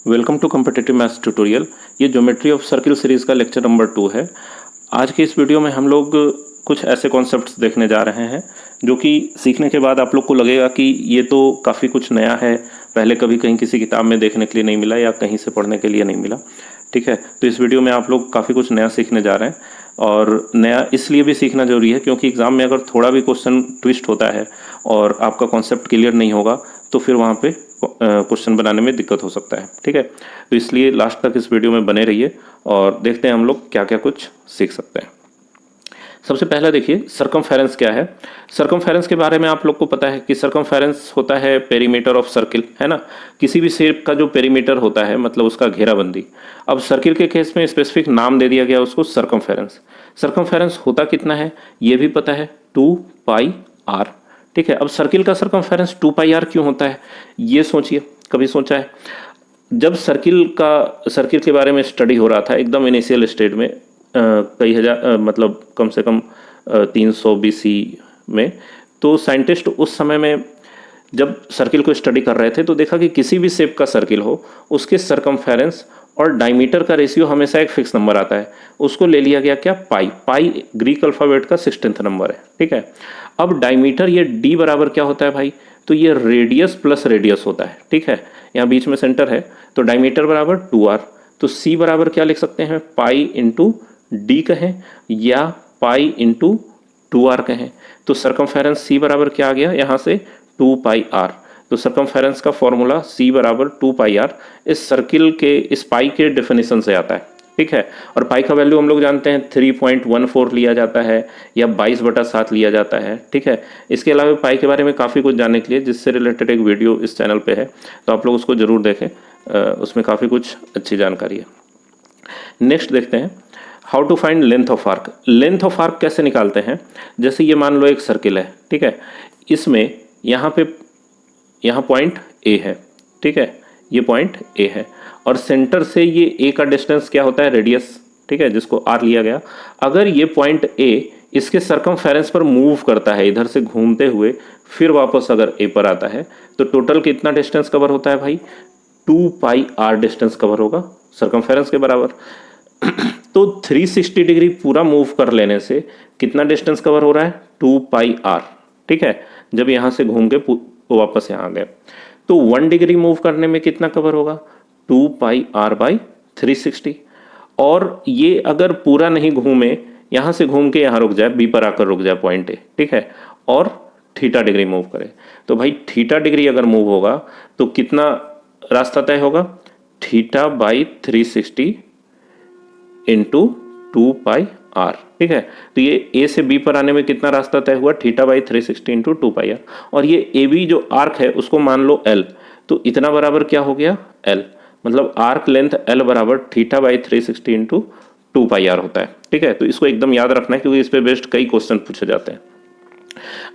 Welcome to competitive maths tutorial. ये geometry of circle series का lecture number 2 है। आज के इस वीडियो में हम लोग कुछ ऐसे कॉन्सेप्ट्स देखने जा रहे हैं जो कि सीखने के बाद आप लोग को लगेगा कि ये तो काफ़ी कुछ नया है, पहले कभी कहीं किसी किताब में देखने के लिए नहीं मिला या कहीं से पढ़ने के लिए नहीं मिला। ठीक है, तो इस वीडियो में आप लोग काफ़ी कुछ नया सीखने जा रहे हैं और नया इसलिए भी सीखना जरूरी है क्योंकि एग्ज़ाम में अगर थोड़ा भी क्वेश्चन ट्विस्ट होता है और आपका कॉन्सेप्ट क्लियर नहीं होगा तो फिर वहाँ पे क्वेश्चन बनाने में दिक्कत हो सकता है। ठीक है, तो इसलिए लास्ट तक इस वीडियो में बने रहिए और देखते हैं हम लोग क्या क्या कुछ सीख सकते हैं। सबसे पहला देखिए सरकमफेरेंस क्या है। सरकमफेरेंस के बारे में आप लोग को पता है कि सरकमफेरेंस होता है पेरीमीटर ऑफ सर्किल, है ना। किसी भी शेप का जो पेरीमीटर होता है मतलब उसका घेराबंदी। अब सर्किल के केस में स्पेसिफिक नाम दे दिया गया उसको सरकमफेरेंस। सरकमफेरेंस होता कितना है ये भी पता है, 2 पाई आर। ठीक है, अब सर्किल का सरकमफेरेंस 2 पाई आर क्यों होता है ये सोचिए, कभी सोचा है? जब सर्किल के बारे में स्टडी हो रहा था एकदम इनिशियल स्टेज में, कई हजार मतलब कम से कम 300 BC में, तो साइंटिस्ट उस समय में जब सर्किल को स्टडी कर रहे थे तो देखा कि किसी भी शेप का सर्किल हो उसके सरकमफेरेंस और डायमीटर का रेशियो हमेशा एक फिक्स नंबर आता है, उसको ले लिया गया क्या, पाई। पाई ग्रीक अल्फ़ाबेट का 16th नंबर है। ठीक है, अब डायमीटर ये डी बराबर क्या होता है भाई, तो ये रेडियस प्लस रेडियस होता है। ठीक है, यहाँ बीच में सेंटर है तो डायमीटर बराबर 2r, तो सी बराबर क्या लिख सकते हैं, पाई इंटू डी कहें या पाई इंटू 2r कहें। तो सरकमफेरेंस सी बराबर क्या आ गया यहाँ से 2 पाई आर। तो सरकमफेरेंस का फॉर्मूला सी बराबर 2 पाई आर इस सर्किल के इस पाई के डेफिनेशन से आता है। ठीक है, और पाई का वैल्यू हम लोग जानते हैं 3.14 लिया जाता है या 22/7 लिया जाता है। ठीक है, इसके अलावा पाई के बारे में काफ़ी कुछ जानने के लिए जिससे रिलेटेड एक वीडियो इस चैनल पे है, तो आप लोग उसको ज़रूर देखें, उसमें काफ़ी कुछ अच्छी जानकारी है। नेक्स्ट देखते हैं how to find length of arc. Length of arc कैसे निकालते हैं, जैसे ये मान लो एक सर्किल है। ठीक है, इसमें यहाँ पॉइंट ए है। ठीक है, ये पॉइंट ए है और सेंटर से ये ए का डिस्टेंस क्या होता है, रेडियस। ठीक है, जिसको आर लिया गया। अगर ये पॉइंट ए इसके सरकमफेरेंस पर मूव करता है इधर से घूमते हुए, फिर वापस अगर ए पर आता है तो टोटल कितना डिस्टेंस कवर होता है भाई, 2 पाई आर डिस्टेंस कवर होगा सरकमफेरेंस के बराबर। तो 360 डिग्री पूरा मूव कर लेने से कितना डिस्टेंस कवर हो रहा है, 2 पाई आर। ठीक है, जब यहाँ से घूम के वापस यहाँ आ गए तो 1 डिग्री मूव करने में कितना कवर होगा, 2 पाई आर बाई 360। और ये अगर पूरा नहीं घूमे, यहाँ से घूम के यहाँ रुक जाए, बी पर आकर रुक जाए पॉइंट ए। ठीक है, और थीटा डिग्री मूव करे, तो भाई थीटा डिग्री अगर मूव होगा तो कितना रास्ता तय होगा, theta by 360 into 2 pi r. ठीक है, तो ये ए से बी पर आने में कितना रास्ता तय हुआ, theta by 360 into 2 pi r. और ये ए बी जो आर्क है उसको मान लो एल, तो इतना बराबर क्या हो गया, एल। मतलब आर्क लेंथ एल बराबर theta by 360 into 2 pi r होता है। ठीक है, तो इसको एकदम याद रखना है क्योंकि इस पे बेस्ड कई क्वेश्चन पूछे जाते हैं।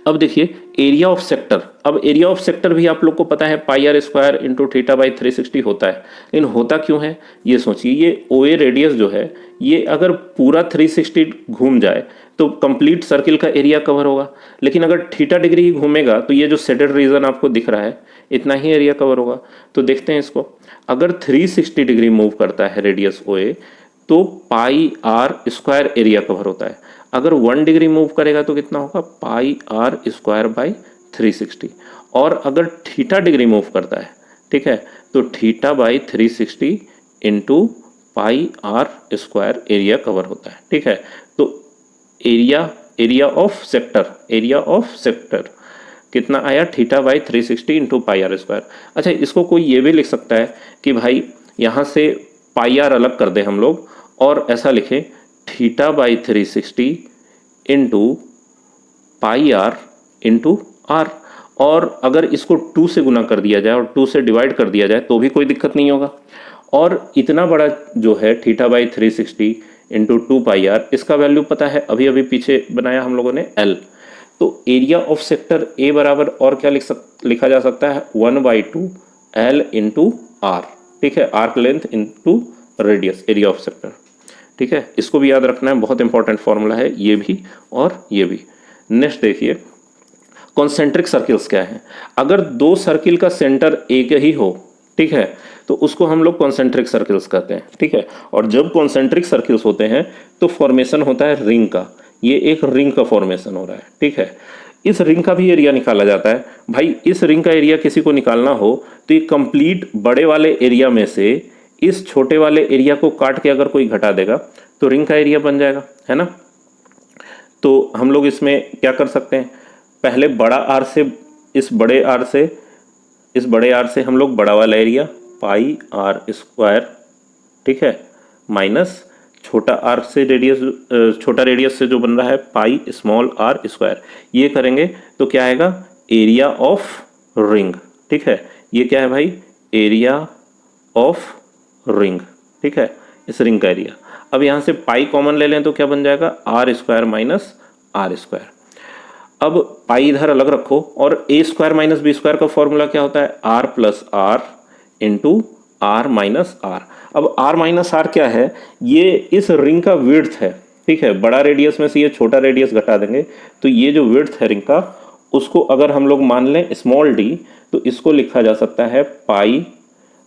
अब देखिए एरिया ऑफ सेक्टर। अब एरिया ऑफ सेक्टर भी आप लोग को पता है pi r square into theta by 360 होता है, लेकिन होता क्यों है ये सोचिए। ये ओ ए रेडियस जो है ये अगर पूरा 360 घूम जाए तो कंप्लीट सर्किल का एरिया कवर होगा, लेकिन अगर थीटा डिग्री ही घूमेगा तो ये जो शेडेड रीजन आपको दिख रहा है इतना ही एरिया कवर होगा। तो देखते हैं इसको, अगर 360 डिग्री मूव करता है रेडियस ओ ए तो पाई आर स्क्वायर एरिया कवर होता है। अगर 1 डिग्री मूव करेगा तो कितना होगा, पाई आर स्क्वायर बाई 360। और अगर थीटा डिग्री मूव करता है, ठीक है, तो theta by 360 into pi r square area cover होता है। ठीक है, तो एरिया ऑफ सेक्टर कितना आया, theta by 360 into pi r square. अच्छा, इसको कोई ये भी लिख सकता है कि भाई यहाँ से पाई आर अलग कर दे हम लोग और ऐसा लिखे theta by 360 into pi r into r. और अगर इसको 2 से गुना कर दिया जाए और 2 से डिवाइड कर दिया जाए तो भी कोई दिक्कत नहीं होगा। और इतना बड़ा जो है theta by 360 into 2 pi r, इसका वैल्यू पता है, अभी अभी पीछे बनाया हम लोगों ने, एल। तो एरिया ऑफ सेक्टर ए बराबर और क्या लिखा जा सकता है, 1/2 एल इंटू आर। ठीक है, arc length into radius, area of sector. ठीक है, इसको भी याद रखना है, बहुत इंपॉर्टेंट फॉर्मूला है ये भी और ये भी। नेक्स्ट देखिए कॉन्सेंट्रिक सर्किल्स क्या है। अगर दो सर्किल का सेंटर एक ही हो, ठीक है, तो उसको हम लोग कॉन्सेंट्रिक सर्किल्स कहते हैं। ठीक है, और जब कॉन्सेंट्रिक सर्किल्स होते हैं तो फॉर्मेशन होता है रिंग का, ये एक रिंग का फॉर्मेशन हो रहा है। ठीक है, इस रिंग का भी एरिया निकाला जाता है। भाई इस रिंग का एरिया किसी को निकालना हो तो ये कंप्लीट बड़े वाले एरिया में से इस छोटे वाले एरिया को काट के अगर कोई घटा देगा तो रिंग का एरिया बन जाएगा, है ना। तो हम लोग इसमें क्या कर सकते हैं, पहले बड़ा आर से इस बड़े आर से हम लोग बड़ा वाला एरिया पाई आर स्क्वायर, ठीक है, माइनस छोटा आर से छोटा रेडियस से जो बन रहा है पाई स्मॉल आर स्क्वायर, ये करेंगे तो क्या आएगा, एरिया ऑफ रिंग। ठीक है, ये क्या है भाई, एरिया ऑफ रिंग। ठीक है, इस रिंग का एरिया। अब यहाँ से पाई कॉमन ले लें तो क्या बन जाएगा, r square minus r square. अब पाई इधर अलग रखो और a square minus b square का फॉर्मूला क्या होता है, r plus r into r minus r. अब आर माइनस आर क्या है, ये इस रिंग का विड्थ है। ठीक है, बड़ा रेडियस में से ये छोटा रेडियस घटा देंगे तो ये जो विड्थ है रिंग का, उसको अगर हम लोग मान लें स्मॉल डी तो इसको लिखा जा सकता है पाई,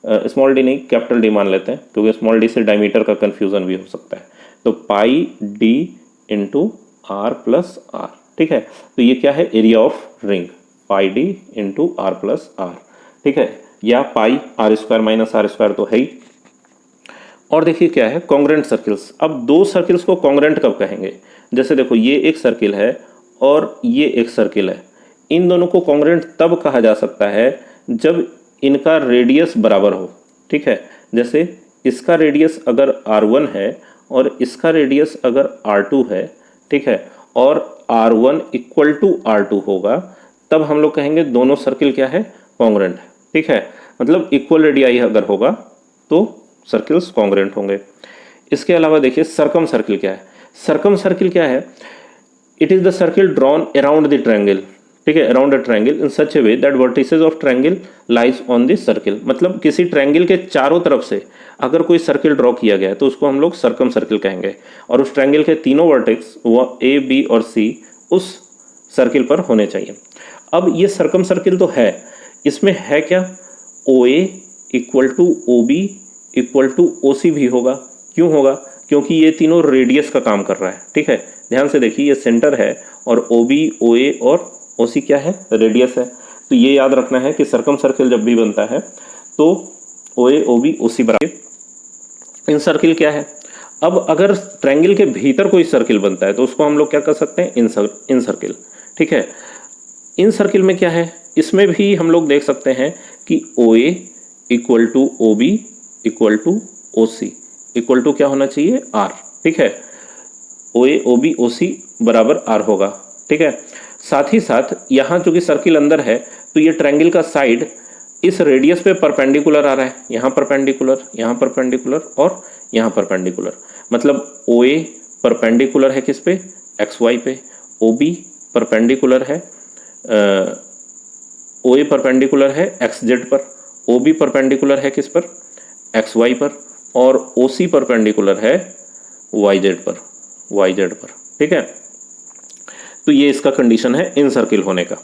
स्मॉल डी नहीं कैपिटल डी मान लेते हैं क्योंकि स्मॉल डी से डायमीटर का कंफ्यूजन भी हो सकता है। तो pi D into r plus r. ठीक है, तो ये क्या है, area of ring, pi D into r plus r. ठीक है, या pi r square minus r square तो है ही। और देखिए क्या है, कॉन्ग्रेंट सर्किल्स। अब दो सर्किल्स को कॉन्ग्रेंट कब कहेंगे, जैसे देखो ये एक सर्किल है और ये एक सर्किल है, इन दोनों को कॉन्ग्रेंट तब कहा जा सकता है जब इनका रेडियस बराबर हो। ठीक है, जैसे इसका रेडियस अगर r1 है और इसका रेडियस अगर r2 है, ठीक है, और r1 इक्वल टू r2 होगा, तब हम लोग कहेंगे दोनों सर्किल क्या है, कॉन्ग्रेंट है। ठीक है, मतलब इक्वल रेडियाई अगर होगा तो सर्किल्स कॉन्ग्रेंट होंगे। इसके अलावा देखिए सर्कम सर्किल क्या है, सर्कम सर्किल क्या है, it is the circle drawn around the triangle. ठीक है, around a triangle in such A way that vertices of triangle lies on this circle. मतलब किसी ट्रायंगल के चारों तरफ से अगर कोई सर्किल ड्रॉ किया गया है तो उसको हम लोग सर्कम सर्किल कहेंगे, और उस ट्रायंगल के तीनों वर्टेक्स वो ए बी और सी उस सर्किल पर होने चाहिए। अब ये सर्कम सर्किल तो है, इसमें है क्या, O A equal to O B equal to O C भी होगा। क्यों होगा, क्योंकि ये तीनों रेडियस का काम कर रहा है। ठीक है, ध्यान से देखिए, ये सेंटर है और ओ बी ओ ए और ओ सी क्या है, रेडियस है। तो ये याद रखना है कि सर्कम सर्किल जब भी बनता है तो ओ ए ओ बी ओ सी बराबर। इन सर्किल क्या है, अब अगर ट्रायंगल के भीतर कोई सर्किल बनता है तो उसको हम लोग क्या कर सकते हैं, इन सर्किल। ठीक है, इन सर्किल में क्या है, इसमें भी हम लोग देख सकते हैं कि O A equal to O B equal to O C equal to क्या होना चाहिए, आर। ठीक है, ओ ए ओ बी ओ सी बराबर आर होगा। ठीक है, साथ ही साथ यहाँ चूंकि सर्किल अंदर है तो ये ट्रायंगल का साइड इस रेडियस पे परपेंडिकुलर आ रहा है, यहाँ परपेंडिकुलर, यहाँ परपेंडिकुलर और यहाँ परपेंडिकुलर। मतलब ओ ए परपेंडिकुलर है किस पे, एक्स वाई पे, ओ बी परपेंडिकुलर है, ओ ए परपेंडिकुलर है एक्स जेड पर, ओ बी परपेंडिकुलर है किस पर, एक्स वाई पर, और ओ सी परपेंडिकुलर है वाई जेड पर। ठीक है, तो ये इसका कंडीशन है इन सर्किल होने का।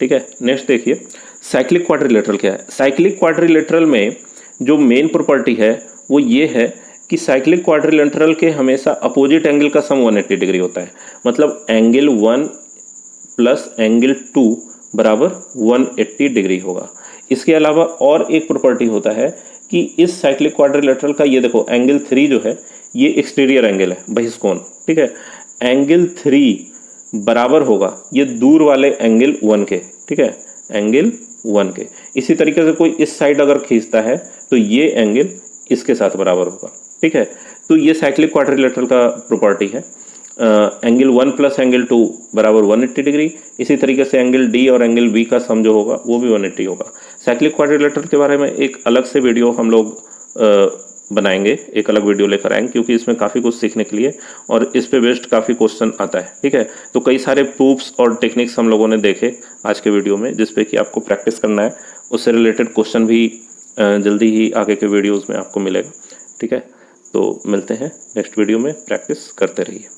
ठीक है, नेक्स्ट देखिए साइक्लिक क्वाड्रिलेटरल क्या है। साइक्लिक क्वाड्रिलेटरल में जो मेन प्रॉपर्टी है वो ये है कि साइक्लिक क्वाड्रिलेटरल के हमेशा अपोजिट एंगल का सम 180 डिग्री होता है। मतलब एंगल 1 प्लस एंगल 2 बराबर 180 डिग्री होगा। इसके अलावा और एक प्रॉपर्टी होता है कि इस साइक्लिक क्वाड्रिलेटरल का, ये देखो एंगल 3 जो है ये एक्सटीरियर एंगल है, बहिष्कोण। ठीक है, एंगल 3 बराबर होगा ये दूर वाले एंगल 1 के। ठीक है, एंगल 1 के। इसी तरीके से कोई इस साइड अगर खींचता है तो ये एंगल इसके साथ बराबर होगा। ठीक है, तो ये साइक्लिक क्वाड्रिलेटरल का प्रॉपर्टी है। एंगल 1 प्लस एंगल 2 बराबर 180 डिग्री। इसी तरीके से एंगल डी और एंगल बी का सम जो होगा वो भी 180 होगा। साइक्लिक क्वाड्रिलेटरल के बारे में एक अलग से वीडियो हम लोग बनाएंगे, एक अलग वीडियो लेकर आएंगे, क्योंकि इसमें काफ़ी कुछ सीखने के लिए और इस पे बेस्ड काफ़ी क्वेश्चन आता है। ठीक है, तो कई सारे प्रूफ्स और टेक्निक्स हम लोगों ने देखे आज के वीडियो में, जिसपे कि आपको प्रैक्टिस करना है। उससे रिलेटेड क्वेश्चन भी जल्दी ही आगे के वीडियोज़ में आपको मिलेगा। ठीक है, तो मिलते हैं नेक्स्ट वीडियो में, प्रैक्टिस करते रहिए।